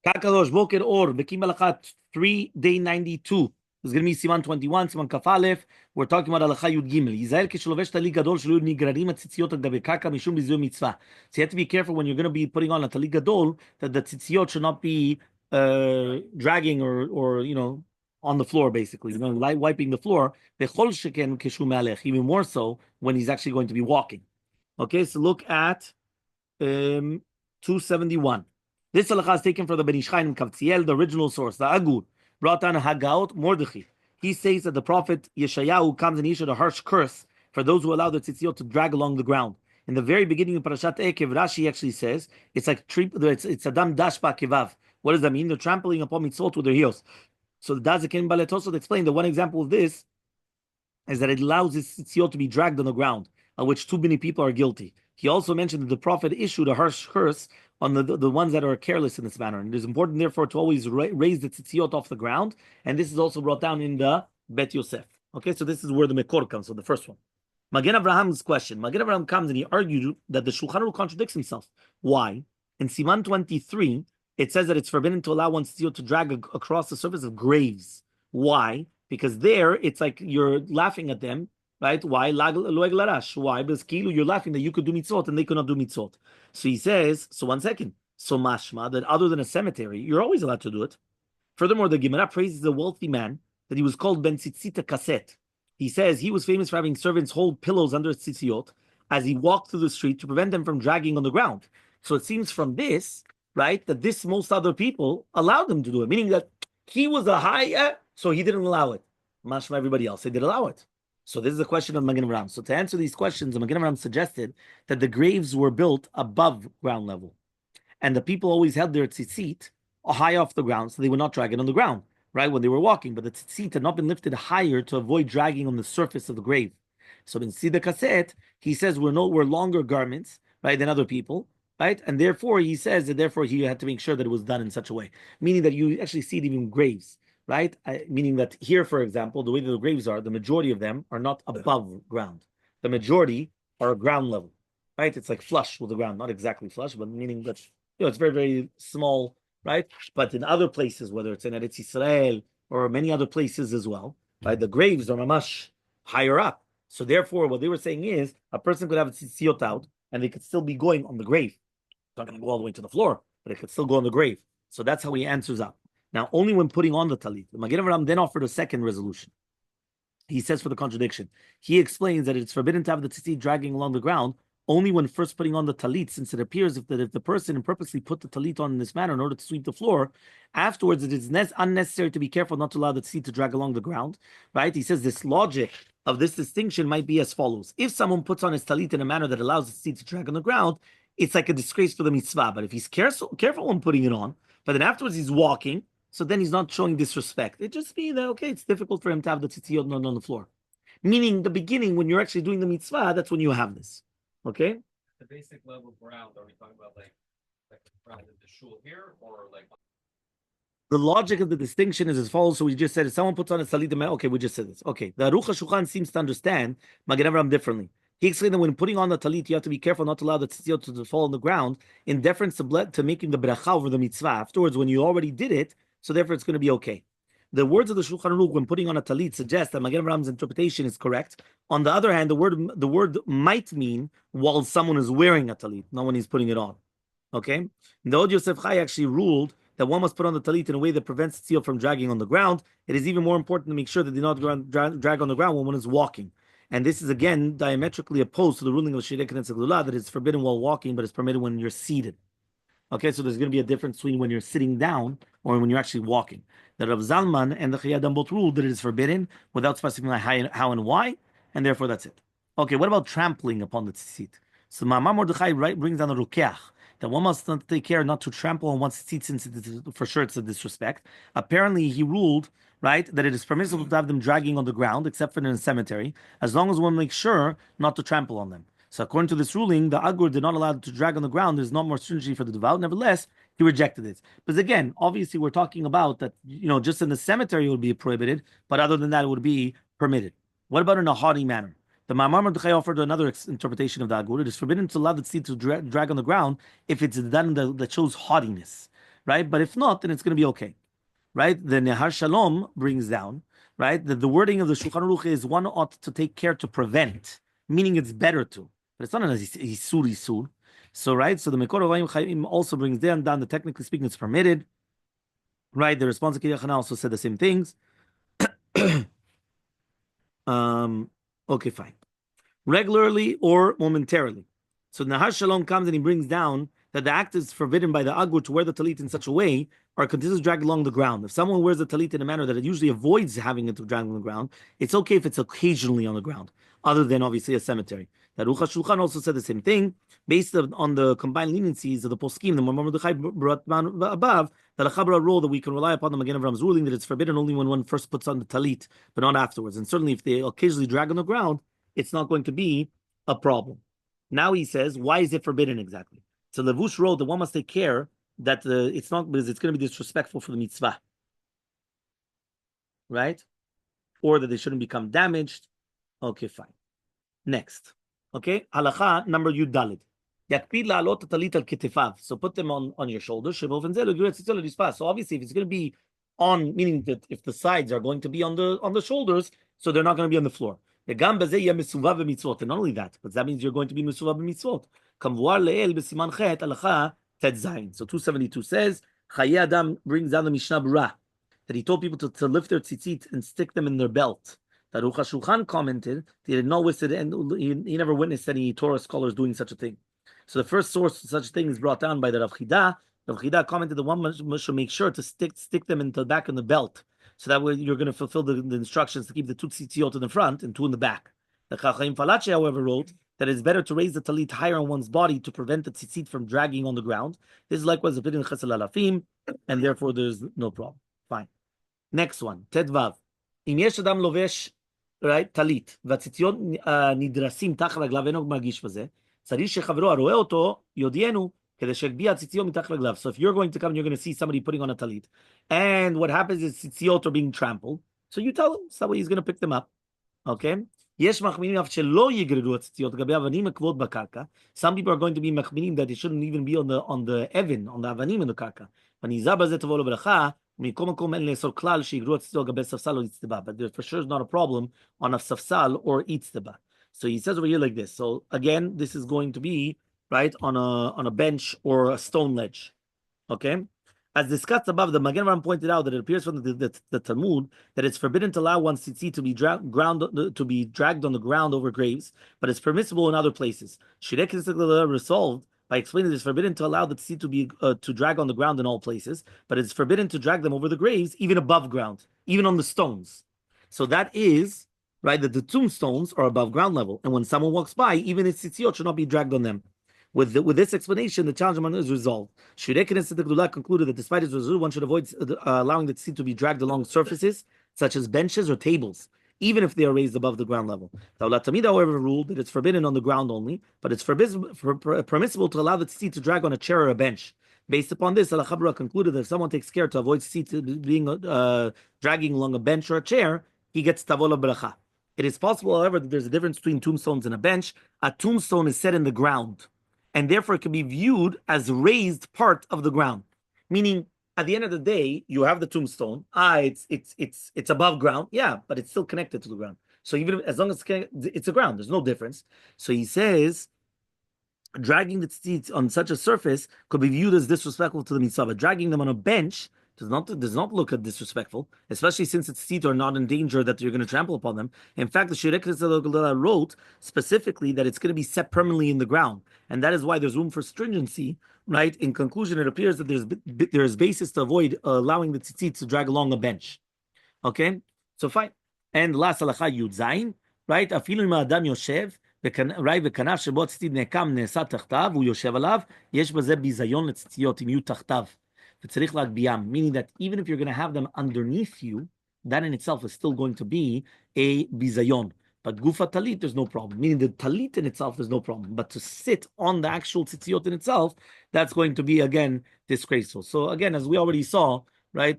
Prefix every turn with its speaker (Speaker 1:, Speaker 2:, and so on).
Speaker 1: Kakadosh Boker Or Bekiim Bahalacha 3 day 92. This is going to be Siman 21, Siman Kaf Aleph. We're talking about Halacha Yud Gimel. Yisrael כשלובש טלית גדול שלא יהיו נגררים הציציות על גבי קרקע משום ביזוי מצווה. So you have to be careful when you're going to be putting on a talit gadol that the tzitziot should not be dragging or on the floor basically, like wiping the floor. V'chol sheken keshu me'alech, even more so when he's actually going to be walking. Okay, so look at 271. This halacha is taken from the Ben Ish Chai and Kavtziel, the original source. The Agur brought down Hagaot Mordechai. He says that the prophet Yeshayahu comes and he issued a harsh curse for those who allow the tzitziot to drag along the ground. In the very beginning of Parashat Ekev, Rashi actually says it's like it's Adam Dashba Kevav. What does that mean? They're trampling upon mitzvot with their heels. So the Dazakin Baletoso explained that one example of this is that it allows this tzitziot to be dragged on the ground, of which too many people are guilty. He also mentioned that the prophet issued a harsh curse on the ones that are careless in this manner. And it is important, therefore, to always raise the tzitziot off the ground. And this is also brought down in the Bet Yosef. Okay, so this is where the Mekor comes, so the first one. Magen Abraham's question. Magen Abraham comes and he argued that the Shulchan Aruch contradicts himself. Why? In Siman 23, it says that it's forbidden to allow one tzitziot to drag across the surface of graves. Why? Because there, it's like you're laughing at them. Right? Why? Why? Because you're laughing that you could do mitzvot and they could not do mitzvot. So he says, so one second. So mashma, that other than a cemetery, you're always allowed to do it. Furthermore, the Gemara praises the wealthy man that he was called Ben Tzitzita Kaset. He says he was famous for having servants hold pillows under his tzitziot as he walked through the street to prevent them from dragging on the ground. So it seems from this, right, that this most other people allowed them to do it, meaning that he was a high, so he didn't allow it. Mashma, everybody else, they did allow it. So this is a question of Magen Avraham. So to answer these questions, Magen Avraham suggested that the graves were built above ground level, and the people always held their tzitzit high off the ground, so they would not drag it on the ground, right, when they were walking. But the tzitzit had not been lifted higher to avoid dragging on the surface of the grave. So in Sida Kaset, he says we're longer garments, right, than other people, right, and therefore he says that therefore he had to make sure that it was done in such a way, meaning that you actually see it even graves. Right? Meaning that here, for example, the way that the graves are, the majority of them are not above ground. The majority are ground level. Right? It's like flush with the ground. Not exactly flush, but meaning that it's very, very small, right? But in other places, whether it's in Eretz Yisrael or many other places as well, right? The graves are mamash higher up. So therefore, what they were saying is a person could have a tzitziot out and they could still be going on the grave. It's not going to go all the way to the floor, but it could still go on the grave. So that's how he answers up. Now, only when putting on the talit. The Magen Avraham then offered a second resolution. He says for the contradiction. He explains that it's forbidden to have the tzitzit dragging along the ground only when first putting on the talit, since it appears if the person purposely put the talit on in this manner in order to sweep the floor, afterwards it is unnecessary to be careful not to allow the tzitzit to drag along the ground. Right? He says this logic of this distinction might be as follows. If someone puts on his talit in a manner that allows the tzitzit to drag on the ground, it's like a disgrace for the mitzvah. But if he's careful when putting it on, but then afterwards he's walking, so then he's not showing disrespect. It just means that, okay, it's difficult for him to have the tzitziyot not on the floor. Meaning the beginning, when you're actually doing the mitzvah, that's when you have this. Okay?
Speaker 2: The basic level ground, are we talking about like ground in the shul here or like?
Speaker 1: The logic of the distinction is as follows. So we just said, if someone puts on a salit, okay, we just said this. Okay, the Aruch HaShulchan seems to understand Magen Avraham differently. He explained that when putting on the talit, you have to be careful not to allow the tzitziyot to fall on the ground in deference to making the bracha over the mitzvah. Afterwards, when you already did it, so therefore it's going to be okay. The words of the Shulchan Aruch when putting on a talit suggest that Magen Avraham's interpretation is correct. On the other hand, the word might mean while someone is wearing a talit, not when he's putting it on. Okay? The Od Yosef Chai actually ruled that one must put on the talit in a way that prevents tzitziot from dragging on the ground. It is even more important to make sure that they do not drag on the ground when one is walking. And this is again diametrically opposed to the ruling of Shirei Knesset Gelula that it's forbidden while walking, but it's permitted when you're seated. Okay, so there's going to be a difference between when you're sitting down or when you're actually walking. The Rav Zalman and the Chayadam both ruled that it is forbidden without specifying how and why, and therefore that's it. Okay, what about trampling upon the tzitzit? So Ma'amar Mordechai brings down the Rukeach, that one must not take care not to trample on one's tzitzit since for sure it's a disrespect. Apparently he ruled, right, that it is permissible to have them dragging on the ground, except for in a cemetery, as long as one makes sure not to trample on them. So according to this ruling, the Agur did not allow it to drag on the ground. There's not more stringency for the devout. Nevertheless, he rejected it. But again, obviously we're talking about that, just in the cemetery it would be prohibited, but other than that, it would be permitted. What about in a haughty manner? The Ma'amar Mordechai offered another interpretation of the Agur. It is forbidden to allow the seed to drag on the ground if it's done that shows haughtiness. right? But if not, then it's going to be okay, right? The Nehar Shalom brings down, right, that the wording of the Shulchan Aruch is one ought to take care to prevent, meaning it's better to, but it's not an isur. So, right, so the Mekor of Chaim also brings down that technically speaking, it's permitted, right? The response of Kiyachana also said the same things. Okay, fine. Regularly or momentarily. So Nahar Shalom comes and he brings down that the act is forbidden by the Agur to wear the talit in such a way or continues to drag along the ground. If someone wears the talit in a manner that it usually avoids having it to drag on the ground, it's okay if it's occasionally on the ground, other than obviously a cemetery. The Aruch HaShulchan also said the same thing, based on the combined leniencies of the poskim, the Mordechai brought down above, the Lachabra rule that we can rely upon the Magen Avram's ruling that it's forbidden only when one first puts on the talit, but not afterwards. And certainly if they occasionally drag on the ground, it's not going to be a problem. Now he says, why is it forbidden exactly? So Levush wrote that one must take care that it's not because it's going to be disrespectful for the mitzvah, right? Or that they shouldn't become damaged. Okay, fine. Next. Okay, halacha number Yud Dalit. Yakpid la'alot talit al kitifav. So put them on your shoulders. So obviously, if it's going to be on, meaning that if the sides are going to be on the shoulders, so they're not going to be on the floor. And not only that, but that means you're going to be mesuva b'mitzvot. Kamvuar le'el b'siman chet halacha tet zayin. So 272 says, Chaye Adam brings down the Mishnah Berurah that he told people to lift their tzitzit and stick them in their belt. That Aruch HaShulchan commented he did not witness it, and he never witnessed any Torah scholars doing such a thing. So the first source of such a thing is brought down by the Rav Chida. Rav Chida commented that one should make sure to stick them into the back of the belt, so that way you're going to fulfill the instructions to keep the two tzitziot in the front and two in the back. The Chacham Falache, however, wrote that it's better to raise the talit higher on one's body to prevent the tzitzit from dragging on the ground. This is likewise a bit in Chesed Alafim, and therefore there's no problem. Fine. Next one, Tedvav. Im yesh adam lovesh, right, talit, והציציות נדרסים תחת רגליו ואינו מרגיש בזה, צריך שחברו הרואה אותו יודיענו כדי שיגביה הציציות מתחת רגליו. So if you're going to come and you're going to see somebody putting on a talit, and what happens is ציציות are being trampled, so you tell him, so he's going to pick them up. Okay? יש מחמינים אף שלא יגררו הציציות לגבי אבנים עקבות בקרקע. Some people are going to be מחמינים that it shouldn't even be on the אבן, on the אבנים in the קרקע. ונזהר בזה תבוא לו ברכה. But there for sure is not a problem on a safsal or itzteba. So he says over here like this. So again, this is going to be right on a bench or a stone ledge. Okay, as discussed above, the Magen Avraham pointed out that it appears from the Talmud that it's forbidden to allow one's tzitzit to be dragged on the ground over graves, but it's permissible in other places. Shirek is resolved by explaining that it's forbidden to allow the tzitzit to be to drag on the ground in all places, but it's forbidden to drag them over the graves, even above ground, even on the stones. So that is right that the tombstones are above ground level, and when someone walks by, even its tzitziot should not be dragged on them. With this explanation, the challenge is resolved. Shirei Knesset Gedolah concluded that despite its result, one should avoid allowing the tzitziot to be dragged along surfaces such as benches or tables, even if they are raised above the ground level. The Olat Tamid, however, ruled that it's forbidden on the ground only, but it's permissible to allow the tzitziot to drag on a chair or a bench. Based upon this, Al Chabra concluded that if someone takes care to avoid tzitziot being dragging along a bench or a chair, he gets tavola bracha. It is possible, however, that there's a difference between tombstones and a bench. A tombstone is set in the ground, and therefore it can be viewed as raised part of the ground. Meaning, at the end of the day, you have the tombstone. It's above ground, yeah, but it's still connected to the ground. So even as long as it's a ground, there's no difference. So he says, dragging the tzitzit on such a surface could be viewed as disrespectful to the mitzvah. But dragging them on a bench does not look at disrespectful, especially since its tzitzit are not in danger that you're going to trample upon them. In fact, the Shirei Knesset wrote specifically that it's going to be set permanently in the ground, and that is why there's room for stringency. Right. In conclusion, it appears that there's basis to avoid allowing the tzitzit to drag along a bench. Okay, so fine. And last halacha Yud Zayin, right? Afilu im adam yoshev, right? וכנף שבו הציצית נעקם נעשה תחתיו, הוא יושב עליו, יש בזה ביזיון לציציות אם יהיו תחתיו. וצריך להגביהם, meaning that even if you're going to have them underneath you, that in itself is still going to be a bizayon. But gufa talit, there's no problem. Meaning the talit in itself, there's no problem. But to sit on the actual tzitziot in itself, that's going to be, again, disgraceful. So again, as we already saw, right,